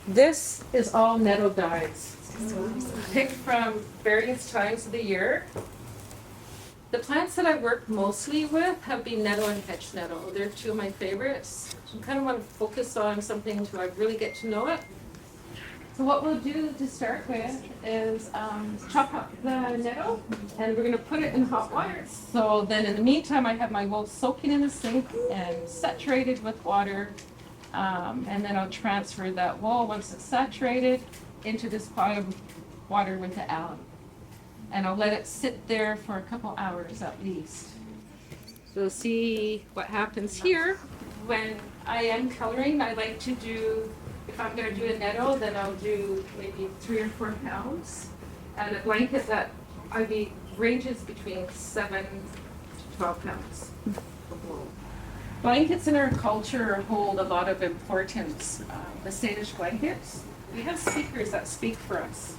This is all nettle dyes, picked from various times of the year. The plants that I work mostly with have been nettle and hedge nettle. They're two of my favorites. I kind of want to focus on something until I really get to know it. So what we'll do to start with is chop up the nettle, and we're going to put it in hot water. So then in the meantime, I have my wool soaking in the sink and saturated with water. And then I'll transfer that wool, once it's saturated, into this pot of water with the alum. And I'll let it sit there for a couple hours at least. So you'll see what happens here. When I am coloring, I like to do, if I'm going to do a nettle, then I'll do maybe 3 or 4 pounds. And a blanket that ranges between 7 to 12 pounds of wool. Blankets in our culture hold a lot of importance. The Salish blankets, we have speakers that speak for us.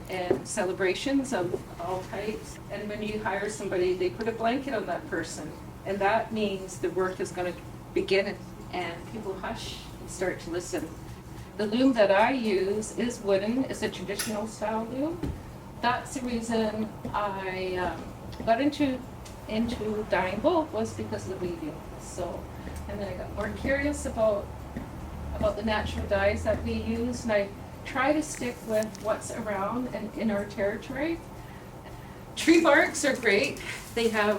And celebrations of all types. And when you hire somebody, they put a blanket on that person. And that means the work is going to begin, and people hush and start to listen. The loom that I use is wooden. It's a traditional style loom. That's the reason I got into dyeing wool, was because of the weaving. So, and then I got more curious about the natural dyes that we use, and I try to stick with what's around and in our territory. Tree barks are great. They have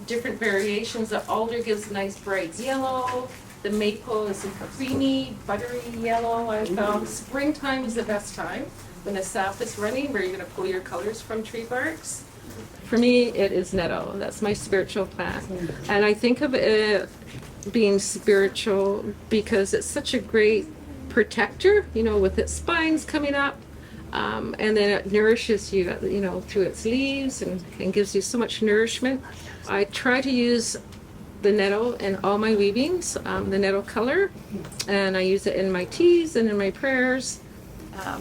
different variations. The alder gives a nice bright yellow. The maple is a creamy, buttery yellow. I found springtime is the best time when the sap is running, where you're going to pull your colors from tree barks. For me, it is nettle. That's my spiritual plant. And I think of it being spiritual because it's such a great protector, with its spines coming up. And then it nourishes you, through its leaves and gives you so much nourishment. I try to use the nettle in all my weavings, the nettle color, and I use it in my teas and in my prayers.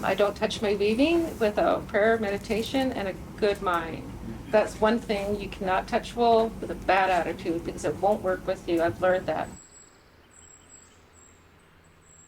I don't touch my weaving without prayer, meditation, and a good mind. That's one thing. You cannot touch wool with a bad attitude because it won't work with you. I've learned that.